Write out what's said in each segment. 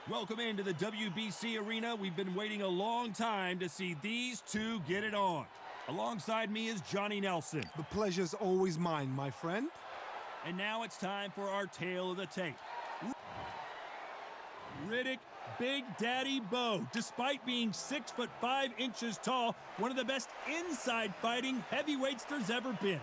Welcome into the WBC arena. We've been waiting a long time to see these two get it on. Alongside me is Johnny Nelson. The pleasure's always mine, my friend. And now it's time for our tale of the tape. Riddick, Big Daddy Bowe. Despite being 6'5" tall, one of the best inside fighting heavyweights there's ever been.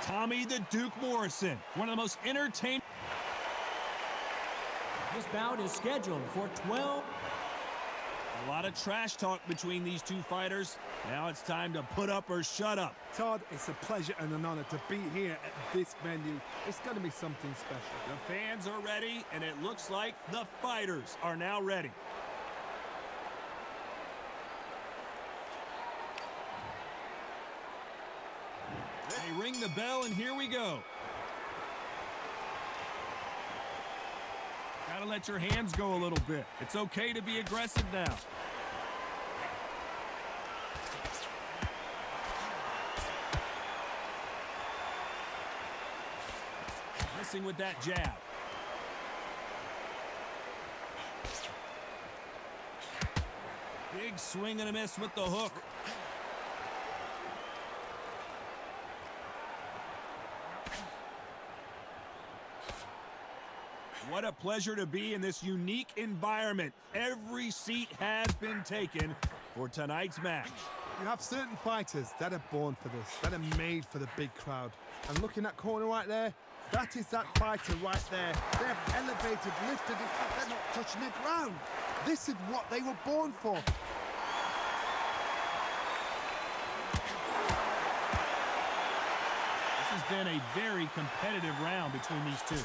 Tommy the Duke Morrison, one of the most entertaining. This bout is scheduled for 12. A lot of trash talk between these two fighters. Now it's time to put up or shut up. Todd, it's a pleasure and an honor to be here at this venue. It's going to be something special. The fans are ready, and it looks like the fighters are now ready. They ring the bell, and here we go. Gotta let your hands go a little bit. It's okay to be aggressive now. Missing with that jab. Big swing and a miss with the hook. What a pleasure to be in this unique environment. Every seat has been taken for tonight's match. You have certain fighters that are born for this, that are made for the big crowd. And looking at corner right there, that is that fighter right there. They're elevated, lifted, in fact, they're not touching the ground. This is what they were born for. This has been a very competitive round between these two.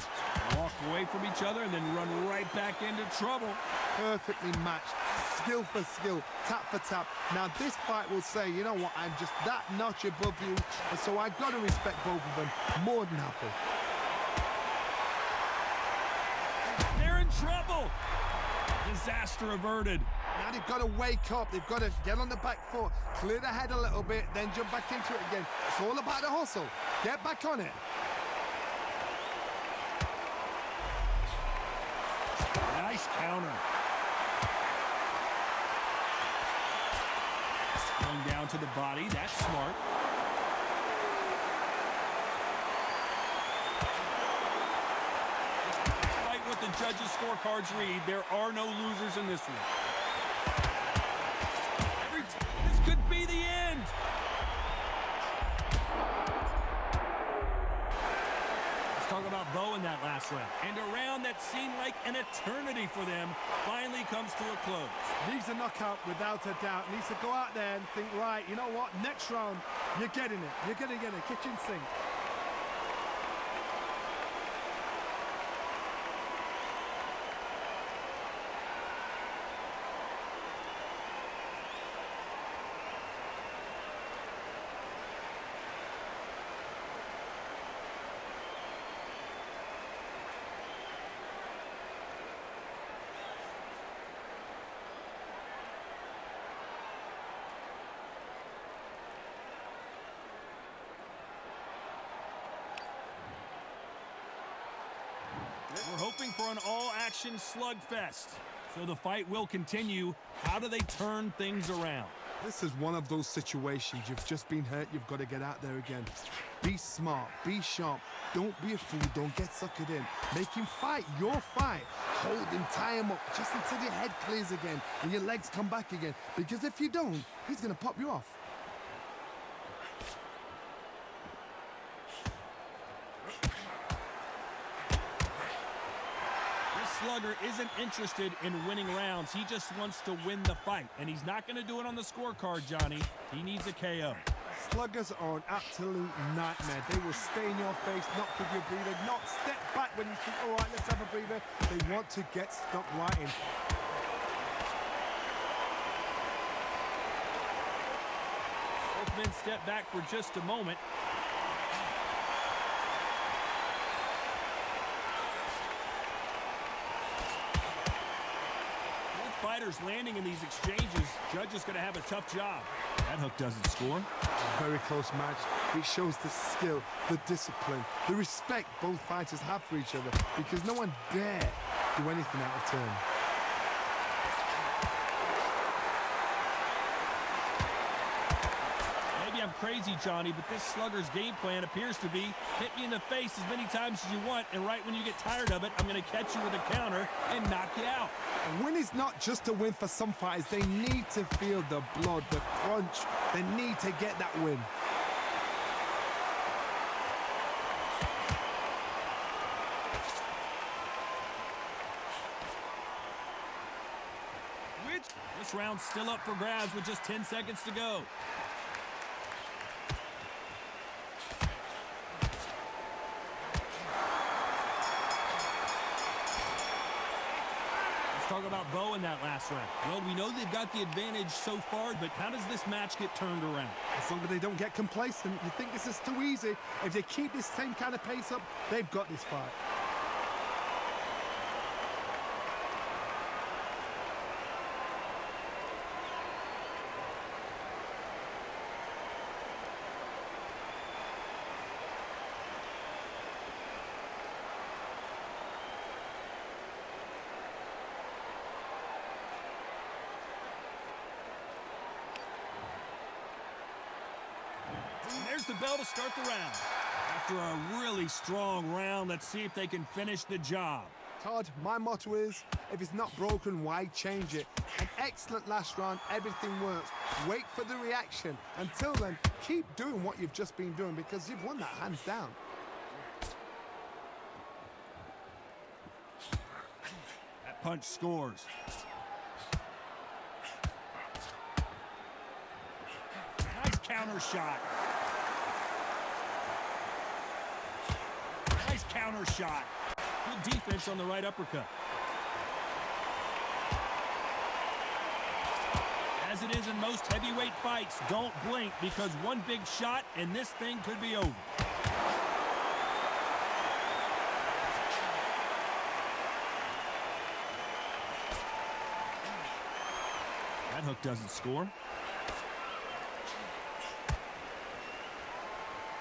Walk away from each other and then run right back into trouble. Perfectly matched, skill for skill, tap for tap. Now this fight will say, you know what, I'm just that notch above you, and so I've got to respect both of them more than happy. They're in trouble. Disaster averted. Now they've got to wake up, they've got to get on the back foot, clear the head a little bit, then jump back into it again. It's all about the hustle. Get back on it. Nice counter. Going down to the body, that's smart. Despite what the judges' scorecards read, there are no losers in this one. This could be the end. Talk about Bowe in that last round. And a round that seemed like an eternity for them finally comes to a close. Needs a knockout without a doubt. Needs to go out there and think, right, you know what, next round, you're getting it. You're going to get a kitchen sink. We're hoping for an all-action slugfest. So the fight will continue. How do they turn things around? This is one of those situations. You've just been hurt. You've got to get out there again. Be smart. Be sharp. Don't be a fool. Don't get suckered in. Make him fight your fight. Hold him, tie him up, just until your head clears again and your legs come back again. Because if you don't, he's going to pop you off. Slugger isn't interested in winning rounds. He just wants to win the fight. And he's not going to do it on the scorecard, Johnny. He needs a KO. Sluggers are an absolute nightmare. They will stay in your face, not give you a breather, not step back when you think, all right, let's have a breather. They want to get stuck right in. Both men step back for just a moment. Fighters landing in these exchanges, Judge is going to have a tough job. That hook doesn't score. Very close match. It shows the skill, the discipline, the respect both fighters have for each other, because no one dare do anything out of turn. Maybe I'm crazy, Johnny, but this slugger's game plan appears to be hit me in the face as many times as you want, and right when you get tired of it, I'm going to catch you with a counter and knock you out. A win is not just a win for some fighters. They need to feel the blood, the crunch. They need to get that win. This round's still up for grabs with just 10 seconds to go. Talk about Bowe in that last round. Well, we know they've got the advantage so far, but how does this match get turned around? As long as they don't get complacent, you think this is too easy. If they keep this same kind of pace up, they've got this fight. There's the bell to start the round. After a really strong round, let's see if they can finish the job. Todd, my motto is, if it's not broken, why change it? An excellent last round, everything works. Wait for the reaction. Until then, keep doing what you've just been doing, because you've won that hands down. That punch scores. Nice counter shot. Nice counter shot. Good defense on the right uppercut. As it is in most heavyweight fights, don't blink, because one big shot and this thing could be over. That hook doesn't score.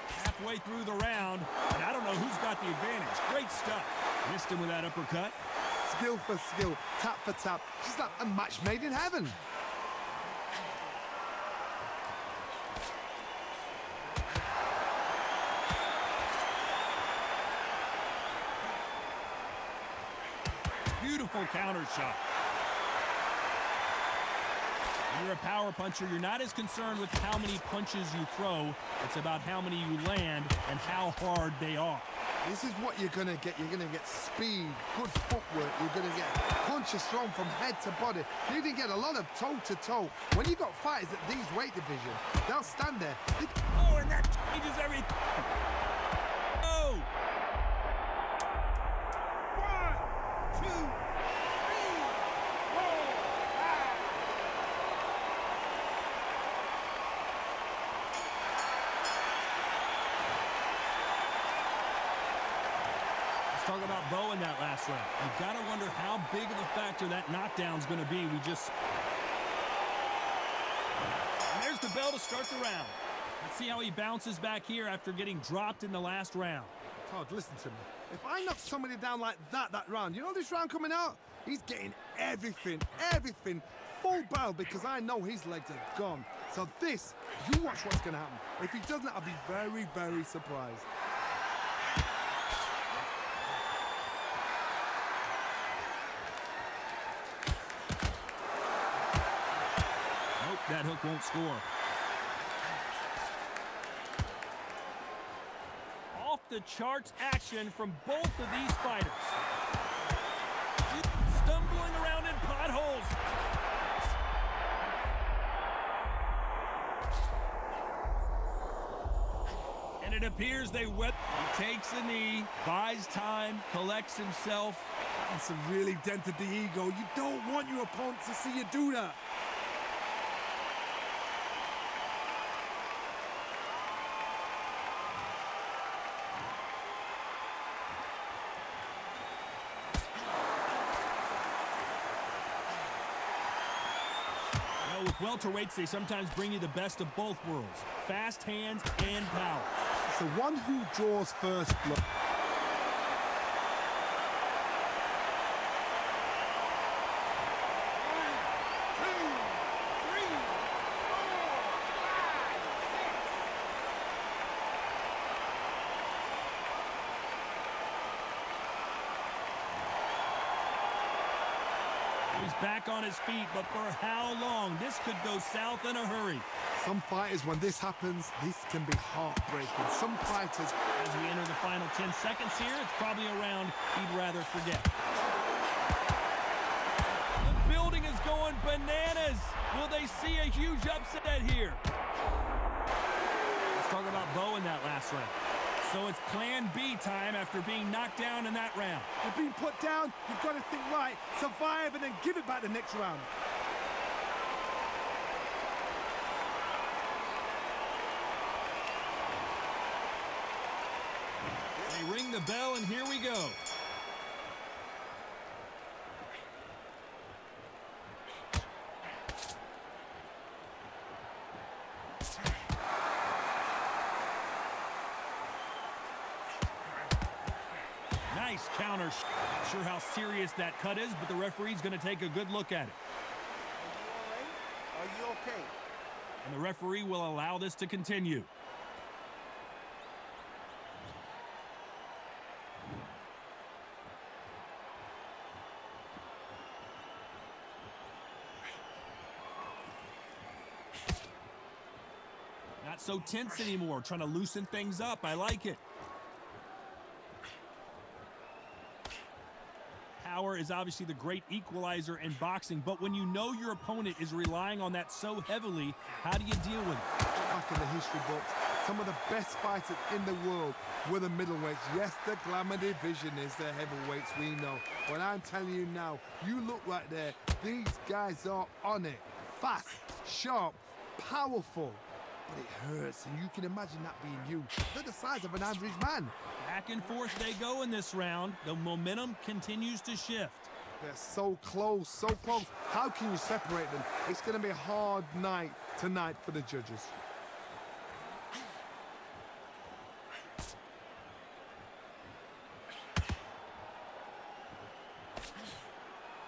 Halfway through the round, and I don't know who's got the advantage. Great stuff. Missed him with that uppercut. Skill for skill, tap for tap. Just like a match made in heaven. Beautiful counter shot. When you're a power puncher, you're not as concerned with how many punches you throw. It's about how many you land and how hard they are. This is what you're going to get. You're going to get speed, good footwork. You're going to get punches thrown from head to body. You're going to get a lot of toe-to-toe. When you've got fighters at these weight division, they'll stand there. Oh, and that changes everything. Oh! 1, 2, 3, 4, 5. Talk about Bowe in that last round. You've got to wonder how big of a factor that knockdown's going to be. And there's the bell to start the round. Let's see how he bounces back here after getting dropped in the last round. Todd, listen to me. If I knock somebody down like that round, you know this round coming out? He's getting everything, full barrel, because I know his legs are gone. So this, you watch what's going to happen. If he doesn't, I'll be very, very surprised. That hook won't score. Off the charts action from both of these fighters. Stumbling around in potholes. And it appears they whip. He takes a knee, buys time, collects himself. It's really dented the ego. You don't want your opponent to see you do that. With Welterweights, they sometimes bring you the best of both worlds. Fast hands and power. It's the one who draws first blood. He's back on his feet, but for how long? This could go south in a hurry. Some fighters, when this happens, this can be heartbreaking. Some fighters... As we enter the final 10 seconds here, it's probably a round he'd rather forget. The building is going bananas. Will they see a huge upset here? Let's talk about Bowe in that last round. So it's plan B time after being knocked down in that round. You're being put down, you've got to think right, survive, and then give it back the next round. They ring the bell, and here we go. Nice counter. Not sure how serious that cut is, but the referee's going to take a good look at it. Are you okay? And the referee will allow this to continue. Not so tense anymore, trying to loosen things up. I like it. Power is obviously the great equalizer in boxing, but when you know your opponent is relying on that so heavily, how do you deal with it? Back in the history books, some of the best fighters in the world were the middleweights. Yes, the glamour division is the heavyweights, we know. But I'm telling you now, you look right there, these guys are on it. Fast, sharp, powerful. But it hurts, and you can imagine that being you. They're the size of an average man. Back and forth they go in this round. The momentum continues to shift. They're so close, so close. How can you separate them? It's going to be a hard night tonight for the judges.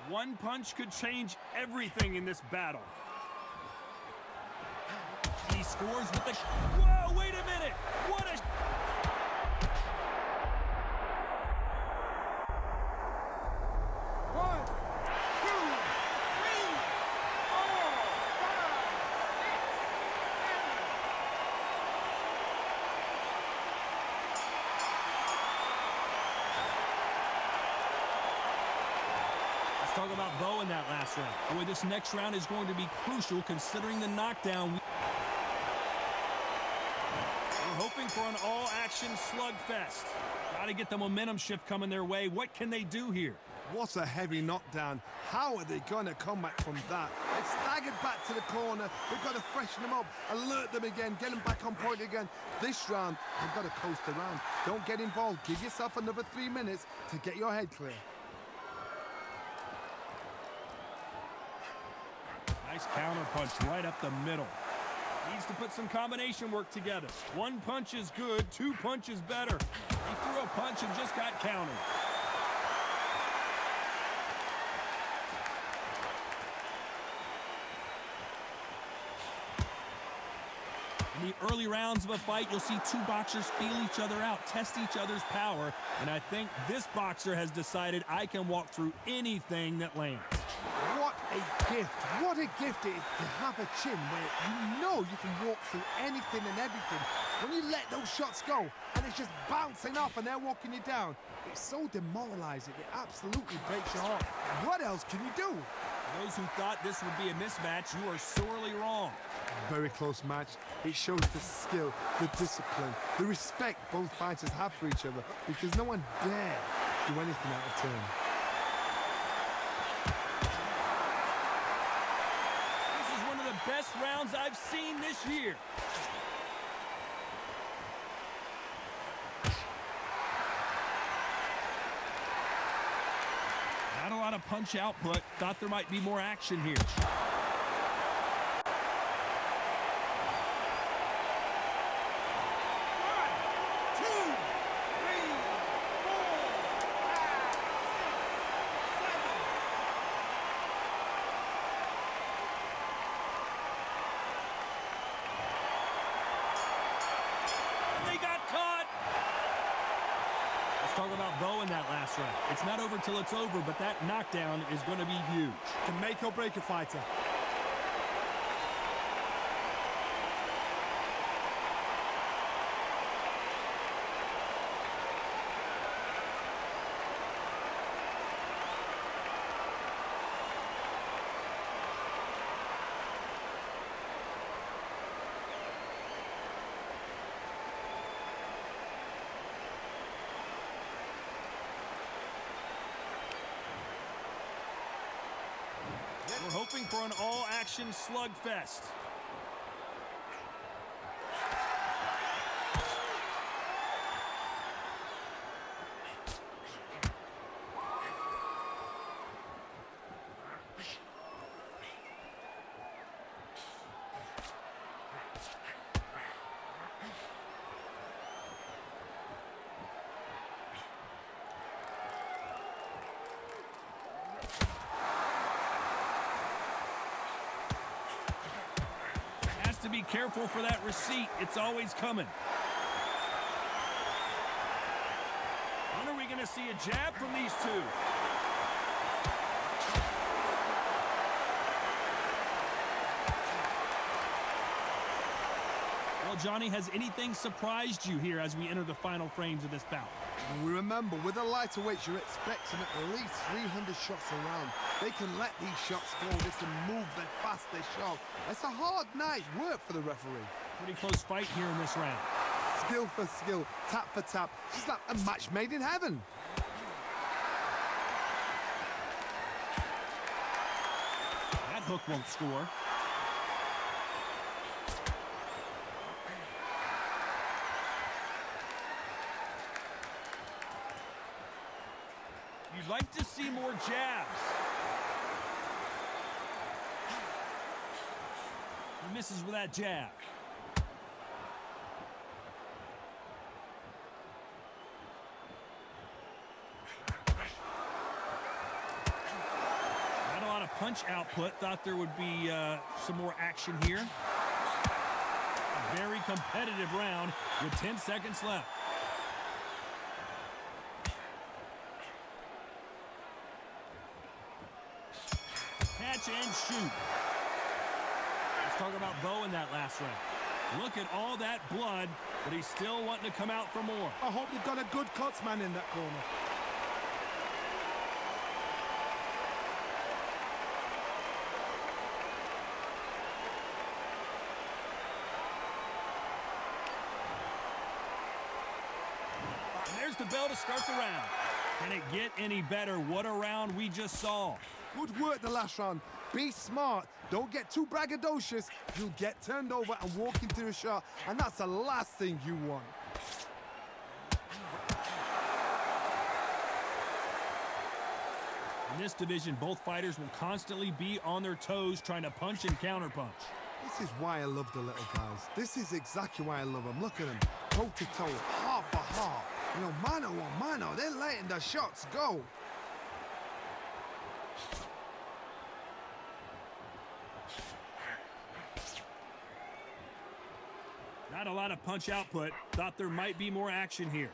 One punch could change everything in this battle. He scores with the... Whoa, wait a minute! What a... One, two, three, four, five, Let's talk about Bowe in that last round. Boy, this next round is going to be crucial considering the knockdown. We're hoping for an all-action slugfest. Got to get the momentum shift coming their way. What can they do here? What a heavy knockdown. How are they going to come back from that? They staggered back to the corner. We've got to freshen them up, alert them again, get them back on point again. This round, they've got to coast around. Don't get involved. Give yourself another 3 minutes to get your head clear. Nice counter punch right up the middle. Needs to put some combination work together. One punch is good, two punches better. He threw a punch and just got countered. In the early rounds of a fight, you'll see two boxers feel each other out, test each other's power, and I think this boxer has decided I can walk through anything that lands. What a gift. What a gift it is to have a chin where you know you can walk through anything and everything. When you let those shots go and it's just bouncing off and they're walking you down, it's so demoralizing. It absolutely breaks your heart. What else can you do? For those who thought this would be a mismatch, you are sorely wrong. Very close match. It shows the skill, the discipline, the respect both fighters have for each other because no one dare do anything out of turn. This is one of the best rounds I've seen this year. Not a lot of punch output. Thought there might be more action here. Talk about Bowe in that last round. It's not over till it's over, but that knockdown is going to be huge. Can make or break a fighter. We're hoping for an all-action slugfest. To be careful for that receipt. It's always coming. When are we going to see a jab from these two? Well, Johnny, has anything surprised you here as we enter the final frames of this bout? And we remember, with the lighter weights, you're expecting at least 300 shots around. They can let these shots go. They can move, they're fast, they're sharp. It's a hard night's work for the referee. Pretty close fight here in this round. Skill for skill, tap for tap. It's like a match made in heaven. That hook won't score. You'd like to see more jabs. He misses with that jab. Not a lot of punch output. Thought there would be some more action here. A very competitive round with 10 seconds left. Catch and shoot. Let's talk about Bowe in that last round. Look at all that blood, but he's still wanting to come out for more. I hope you've got a good cuts man in that corner. And there's the bell to start the round. Can it get any better? What a round we just saw. Good work the last round. Be smart. Don't get too braggadocious. You'll get turned over and walk into a shot, and that's the last thing you want. In this division, both fighters will constantly be on their toes trying to punch and counterpunch. This is why I love the little guys. This is exactly why I love them. Look at them, toe to toe, heart for heart. You know, mano a mano, they're letting the shots go. Not a lot of punch output. Thought there might be more action here.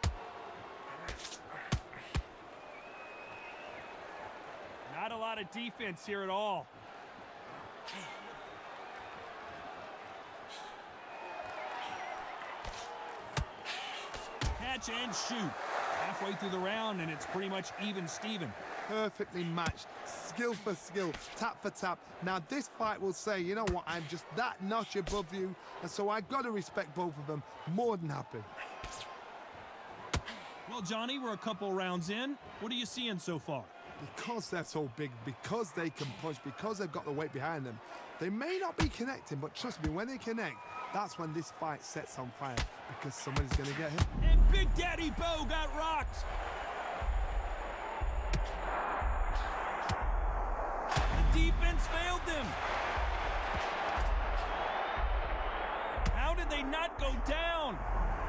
Not a lot of defense here at all. Catch and shoot. Halfway through the round, and it's pretty much even Steven. Perfectly matched, skill for skill, tap for tap. Now this fight will say, you know what, I'm just that notch above you, and so I gotta respect both of them. More than happy. Well, Johnny, we're a couple rounds in. What are you seeing so far? Because they're so big, because they can punch, because they've got the weight behind them, they may not be connecting, but trust me, when they connect, that's when this fight sets on fire, because somebody's gonna get hit. And Big Daddy Bowe got rocked. The defense failed them. How did they not go down?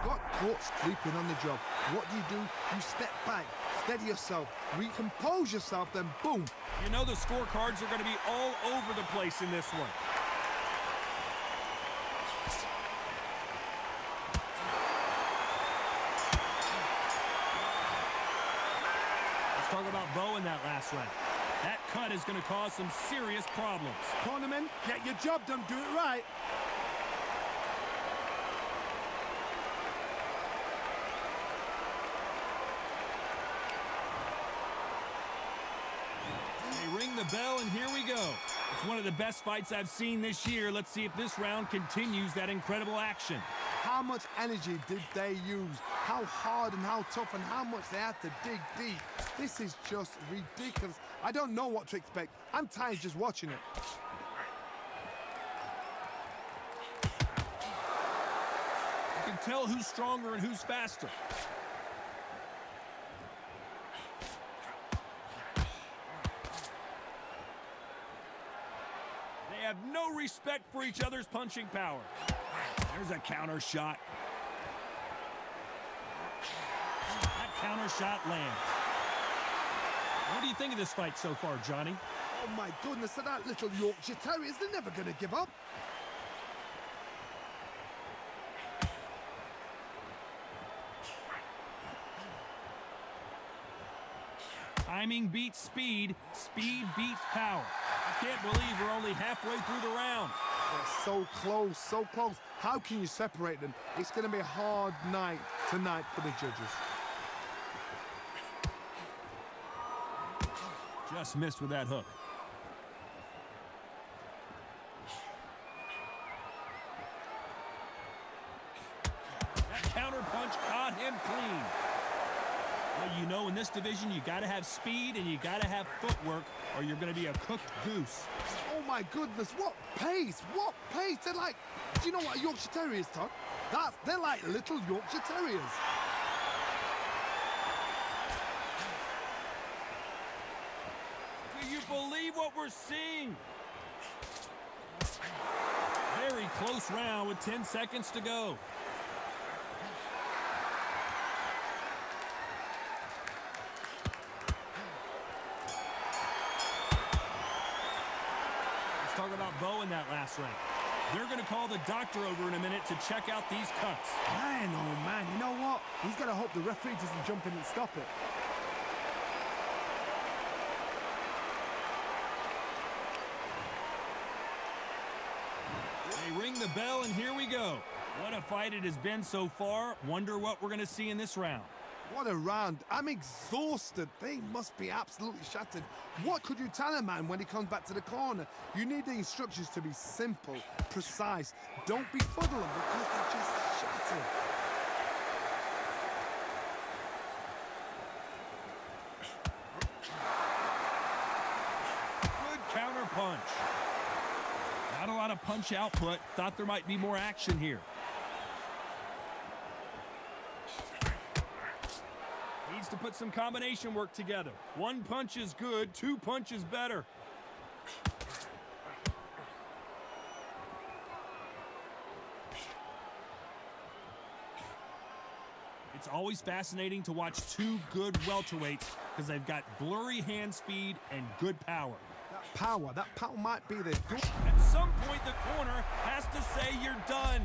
Got caught sleeping on the job. What do? You step back, steady yourself, recompose yourself, then boom. You know the scorecards are going to be all over the place in this one. Let's talk about Bowe in that last round. That cut is going to cause some serious problems. Cornerman, get your job done, do it right. They ring the bell, and here we go. It's one of the best fights I've seen this year. Let's see if this round continues that incredible action. How much energy did they use? How hard and how tough and how much they had to dig deep. This is just ridiculous. I don't know what to expect. I'm tired just watching it. You can tell who's stronger and who's faster. They have no respect for each other's punching power. There's a counter shot. That counter shot lands. What do you think of this fight so far, Johnny? Oh my goodness, that little Yorkshire Terriers, they're never going to give up. Timing beats speed. Speed beats power. I can't believe we're only halfway through the round. They're so close, so close. How can you separate them? It's going to be a hard night tonight for the judges. Just missed with that hook. That counter punch caught him clean. Well, you know, in this division, you got to have speed and you got to have footwork, or you're going to be a cooked goose. Oh my goodness, what pace, what pace. They're like, do you know what a Yorkshire Terrier is, Todd? They're like little Yorkshire Terriers. Do you believe what we're seeing? Very close round with 10 seconds to go. Talk about Bowe in that last round. They're going to call the doctor over in a minute to check out these cuts. Man, oh man, you know what? He's got to hope the referee doesn't jump in and stop it. They ring the bell, and here we go. What a fight it has been so far. Wonder what we're going to see in this round. What a round. I'm exhausted. They must be absolutely shattered. What could you tell a man when he comes back to the corner? You need the instructions to be simple, precise. Don't befuddle them because they're just shattered. Good counter punch. Not a lot of punch output. Thought there might be more action here. Needs to put some combination work together. One punch is good, two punches better. It's always fascinating to watch two good welterweights because they've got blurry hand speed and good power. That power might be there. At some point, the corner has to say you're done.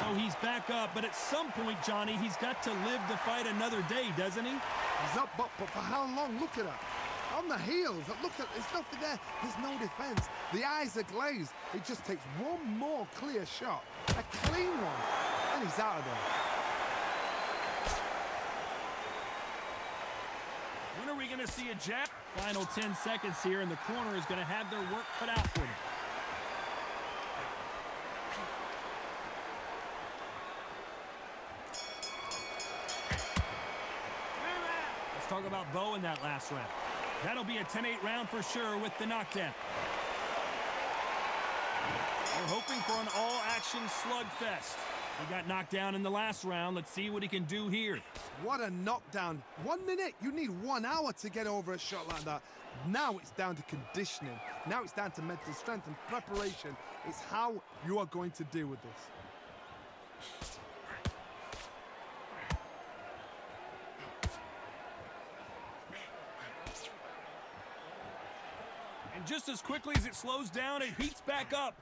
So he's back up, but at some point, Johnny, he's got to live to fight another day, doesn't he? He's up, but for how long? Look at her. On the heels. Look at, there's nothing there. There's no defense. The eyes are glazed. It just takes one more clear shot. A clean one. And he's out of there. When are we going to see a jab? Final 10 seconds here, and the corner is going to have their work cut out for them. Talk about Bowe in that last round. That'll be a 10-8 round for sure with the knockdown. We're hoping for an all-action slugfest. He got knocked down in the last round. Let's see what he can do here. What a knockdown. 1 minute, you need 1 hour to get over a shot like that. Now it's down to conditioning. Now it's down to mental strength and preparation. It's how you are going to deal with this. And just as quickly as it slows down, it heats back up.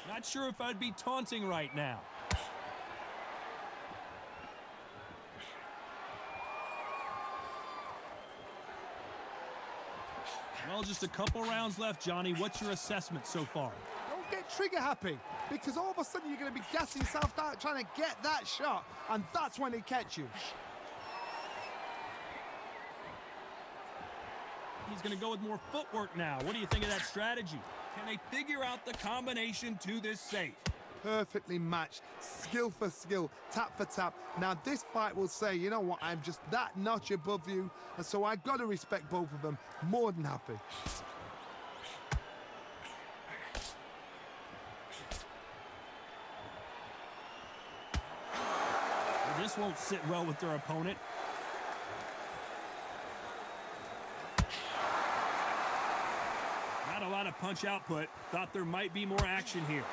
Not sure if I'd be taunting right now. Well, just a couple rounds left, Johnny. What's your assessment so far? Don't get trigger happy, because all of a sudden you're going to be gassing yourself out trying to get that shot, and that's when it catch you. He's going to go with more footwork now. What do you think of that strategy? Can they figure out the combination to this safe? Perfectly matched, skill for skill, tap for tap. Now this fight will say, you know what, I'm just that notch above you, and so I've got to respect both of them. More than happy. Well, this won't sit well with their opponent. Not a lot of punch output. Thought there might be more action here.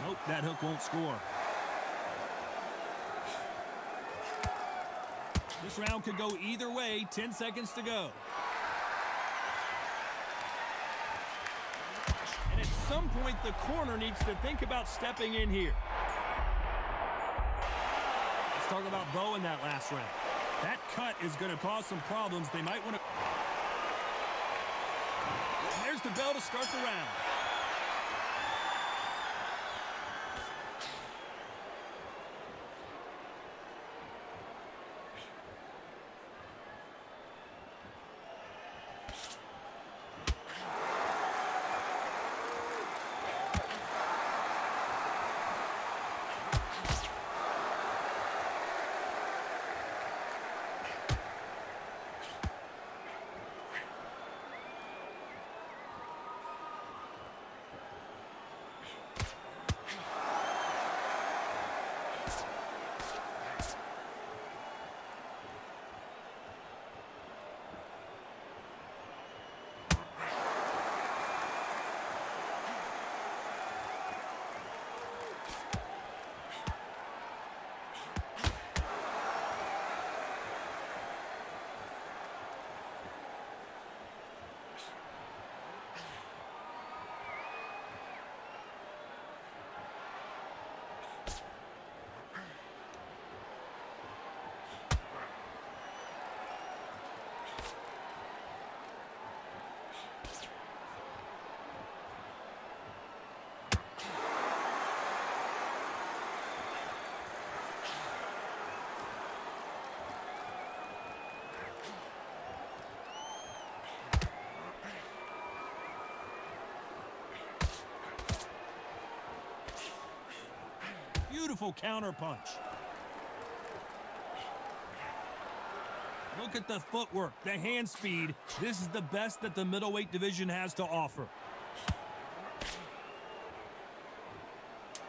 Nope, that hook won't score. This round could go either way. 10 seconds to go. And at some point, the corner needs to think about stepping in here. Let's talk about Bowe in that last round. That cut is going to cause some problems. They might want to... And there's the bell to start the round. Beautiful counter punch. Look at the footwork, the hand speed. This is the best that the middleweight division has to offer.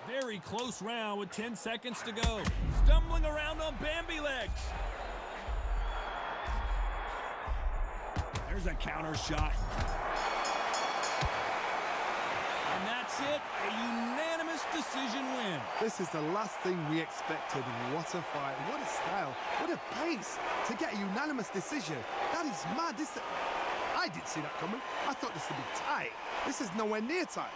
Very close round with 10 seconds to go. Stumbling around on Bambi legs. There's a counter shot. And that's it, a unanimous decision win. This is the last thing we expected. What a fight, what a style, what a pace to get a unanimous decision. That is mad. I didn't see that coming. I thought this would be tight. This is nowhere near tight.